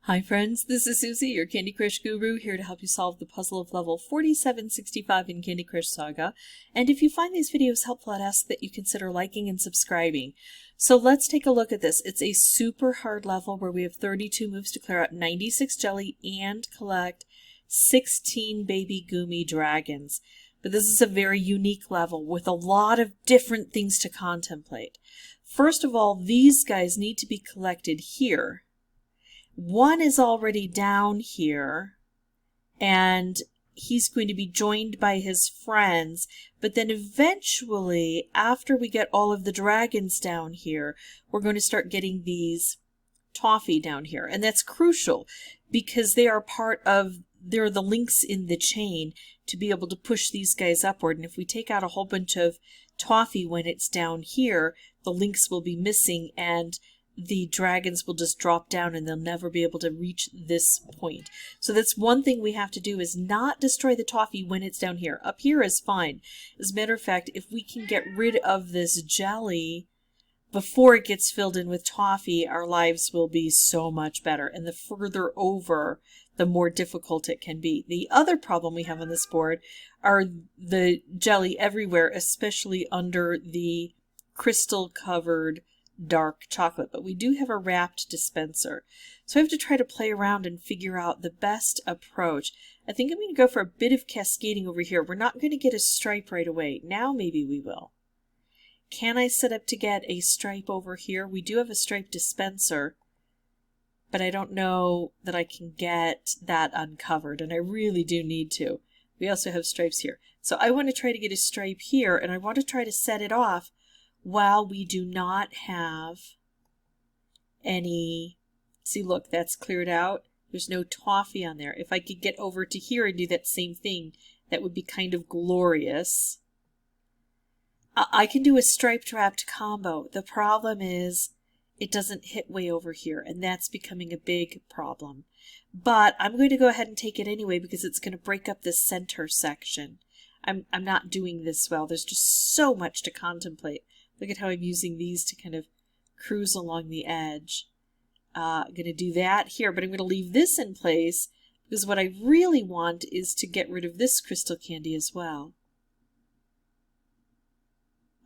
Hi friends, this is Suzy, your Candy Crush guru, here to help you solve the puzzle of level 4765 in Candy Crush Saga. And if you find these videos helpful, I'd ask that you consider liking and subscribing. So let's take a look at this. It's a super hard level where we have 32 moves to clear out 96 jelly and collect 16 baby Goomy dragons. But this is a very unique level with a lot of different things to contemplate. First of all, these guys need to be collected here. One is already down here, and he's going to be joined by his friends, but then eventually, after we get all of the dragons down here, we're going to start getting these Toffee down here, and that's crucial because they are they're the links in the chain to be able to push these guys upward, and if we take out a whole bunch of Toffee when it's down here, the links will be missing, and the dragons will just drop down and they'll never be able to reach this point. So that's one thing we have to do, is not destroy the Toffee when it's down here. Up here is fine. As a matter of fact, if we can get rid of this jelly before it gets filled in with Toffee, our lives will be so much better. And the further over, the more difficult it can be. The other problem we have on this board are the jelly everywhere, especially under the crystal covered dark chocolate, but we do have a wrapped dispenser. So I have to try to play around and figure out the best approach. I think I'm going to go for a bit of cascading over here. We're not going to get a stripe right away. Now maybe we will. Can I set up to get a stripe over here? We do have a stripe dispenser, but I don't know that I can get that uncovered, and I really do need to. We also have stripes here. So I want to try to get a stripe here, and I want to try to set it off while we do not have any. See, look, that's cleared out. There's no Toffee on there. If I could get over to here and do that same thing, that would be kind of glorious. I can do a striped wrapped combo. The problem is it doesn't hit way over here, and that's becoming a big problem. But I'm going to go ahead and take it anyway because it's going to break up this center section. I'm not doing this well. There's just so much to contemplate. Look at how I'm using these to kind of cruise along the edge. I'm going to do that here, but I'm going to leave this in place because what I really want is to get rid of this crystal candy as well.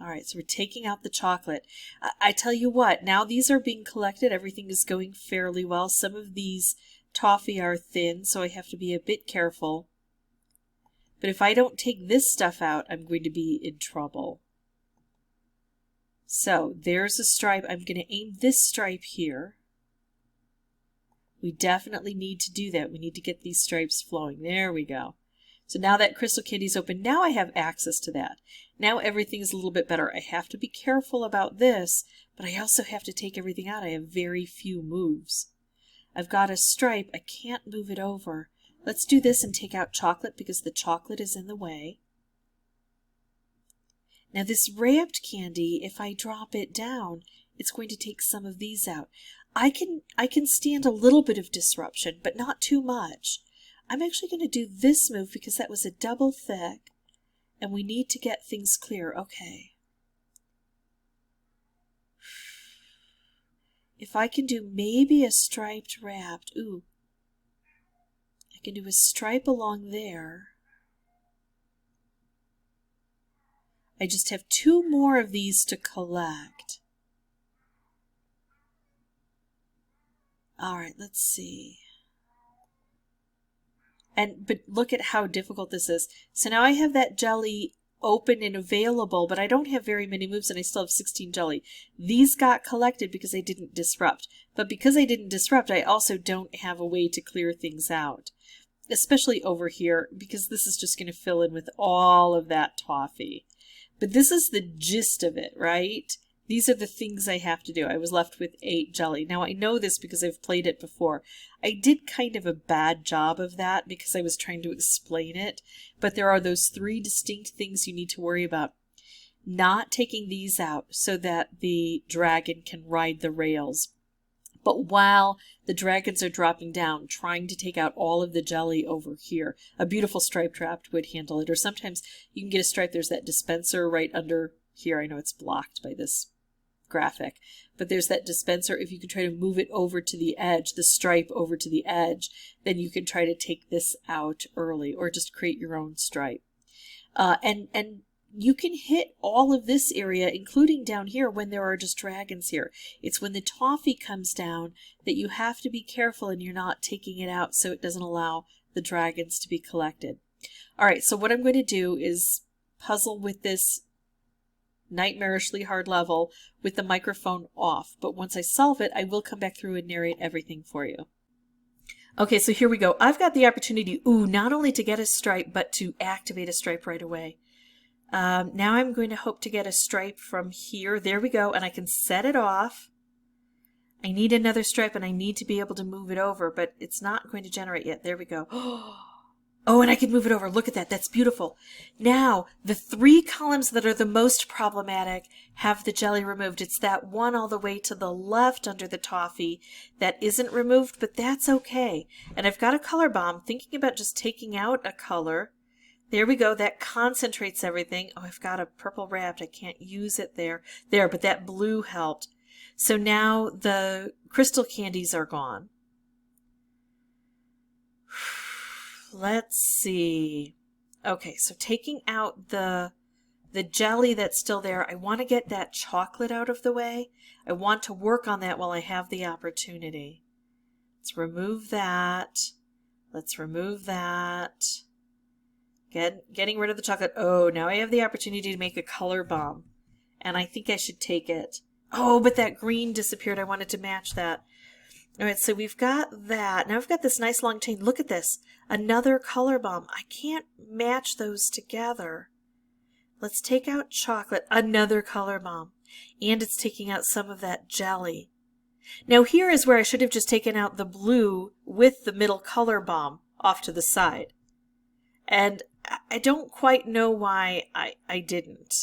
All right, so we're taking out the chocolate. I tell you what, now these are being collected. Everything is going fairly well. Some of these Toffee are thin, so I have to be a bit careful. But if I don't take this stuff out, I'm going to be in trouble. So there's a stripe. I'm going to aim this stripe here. We definitely need to do that. We need to get these stripes flowing. There we go. So now that crystal candy is open, now I have access to that. Now everything is a little bit better. I have to be careful about this, but I also have to take everything out. I have very few moves. I've got a stripe. I can't move it over. Let's do this and take out chocolate because the chocolate is in the way. Now this wrapped candy, if I drop it down, it's going to take some of these out. I can stand a little bit of disruption, but not too much. I'm actually going to do this move because that was a double thick, and we need to get things clear. Okay. If I can do maybe a striped wrapped, ooh, I can do a stripe along there. I just have two more of these to collect. All right, let's see. But look at how difficult this is. So now I have that jelly open and available, but I don't have very many moves and I still have 16 jelly. These got collected because I didn't disrupt. But because I didn't disrupt, I also don't have a way to clear things out. Especially over here, because this is just going to fill in with all of that Toffee. But this is the gist of it, right? These are the things I have to do. I was left with 8 jelly. Now I know this because I've played it before. I did kind of a bad job of that because I was trying to explain it. But there are those 3 distinct things you need to worry about. Not taking these out so that the dragon can ride the rails. But while the dragons are dropping down, trying to take out all of the jelly over here. A beautiful striped wrapped would handle it. Or sometimes you can get a stripe. There's that dispenser right under here. I know it's blocked by this graphic. But there's that dispenser. If you can try to move it over to the edge, the stripe over to the edge, then you can try to take this out early or just create your own stripe. And you can hit all of this area, including down here when there are just dragons here. It's when the toffee comes down that you have to be careful and you're not taking it out so it doesn't allow the dragons to be collected. All right, so what I'm going to do is puzzle with this nightmarishly hard level with the microphone off. But once I solve it, I will come back through and narrate everything for you. Okay, so here we go. I've got the opportunity, not only to get a stripe, but to activate a stripe right away. Now I'm going to hope to get a stripe from here. There we go, and I can set it off. I need another stripe, and I need to be able to move it over, but it's not going to generate yet. There we go. Oh, and I can move it over. Look at that. That's beautiful. Now, the 3 columns that are the most problematic have the jelly removed. It's that one all the way to the left under the toffee that isn't removed, but that's okay. And I've got a color bomb, thinking about just taking out a color. There we go. That concentrates everything. Oh, I've got a purple wrapped. I can't use it there. There, but that blue helped. So now the crystal candies are gone. Let's see. Okay, so taking out the jelly that's still there, I want to get that chocolate out of the way. I want to work on that while I have the opportunity. Let's remove that. Let's remove that. Getting rid of the chocolate. Oh, now I have the opportunity to make a color bomb. And I think I should take it. Oh, but that green disappeared. I wanted to match that. All right, so we've got that. Now I've got this nice long chain. Look at this. Another color bomb. I can't match those together. Let's take out chocolate. Another color bomb. And it's taking out some of that jelly. Now here is where I should have just taken out the blue with the middle color bomb off to the side. And I don't quite know why I didn't.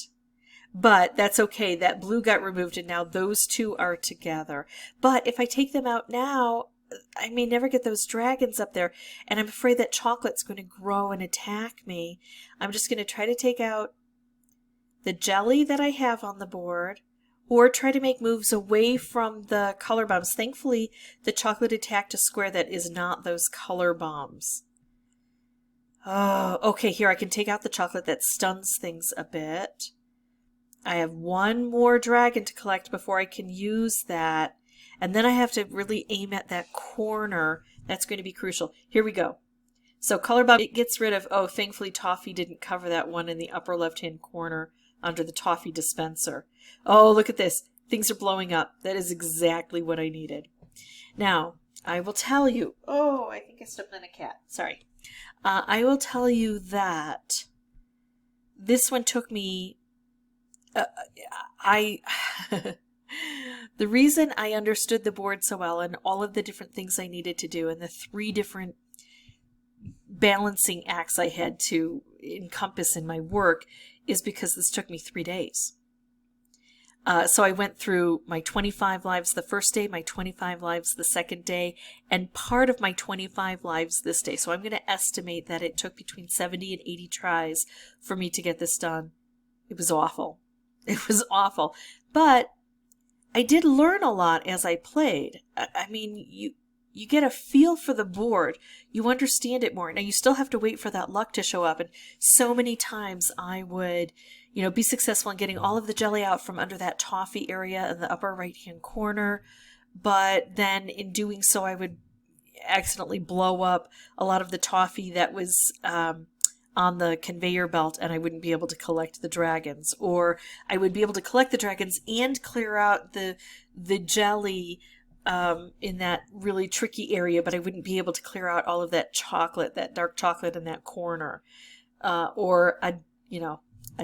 But that's okay. That blue got removed and now those two are together. But if I take them out now, I may never get those dragons up there. And I'm afraid that chocolate's going to grow and attack me. I'm just going to try to take out the jelly that I have on the board or try to make moves away from the color bombs. Thankfully, the chocolate attacked a square that is not those color bombs. Oh, okay, here I can take out the chocolate. That stuns things a bit. I have one more dragon to collect before I can use that. And then I have to really aim at that corner. That's going to be crucial. Here we go. So color bomb, it gets rid of, oh, thankfully Toffee didn't cover that one in the upper left-hand corner under the Toffee dispenser. Oh, look at this. Things are blowing up. That is exactly what I needed. Now, I will tell you. Oh, I think I stepped on a cat. Sorry. I will tell you that this one took me... The reason I understood the board so well and all of the different things I needed to do and the 3 different balancing acts I had to encompass in my work is because this took me 3 days. So I went through my 25 lives the first day, my 25 lives the second day, and part of my 25 lives this day. So I'm going to estimate that it took between 70 and 80 tries for me to get this done. It was awful. It was awful. But I did learn a lot as I played. I mean, you get a feel for the board. You understand it more. Now, you still have to wait for that luck to show up. And so many times I would, be successful in getting all of the jelly out from under that toffee area in the upper right-hand corner. But then in doing so, I would accidentally blow up a lot of the toffee that was on the conveyor belt, and I wouldn't be able to collect the dragons. Or I would be able to collect the dragons and clear out the jelly in that really tricky area, but I wouldn't be able to clear out all of that chocolate, that dark chocolate in that corner. Or I'd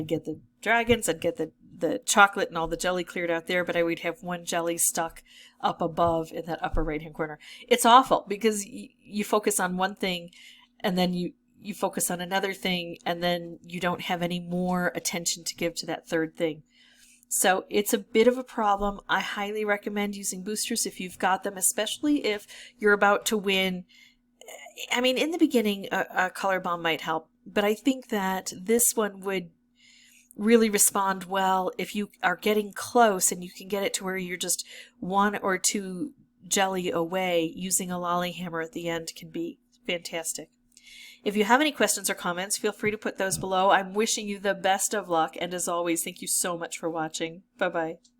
get the dragons, I'd get the chocolate and all the jelly cleared out there, but I would have one jelly stuck up above in that upper right-hand corner. It's awful because you focus on one thing and then you focus on another thing and then you don't have any more attention to give to that third thing. So it's a bit of a problem. I highly recommend using boosters if you've got them, especially if you're about to win. I mean, in the beginning, a color bomb might help, but I think that this one would really respond well if you are getting close and you can get it to where you're just 1 or 2 jelly away. Using a lollyhammer at the end can be fantastic. If you have any questions or comments, feel free to put those below. I'm wishing you the best of luck, and as always, thank you so much for watching. Bye-bye.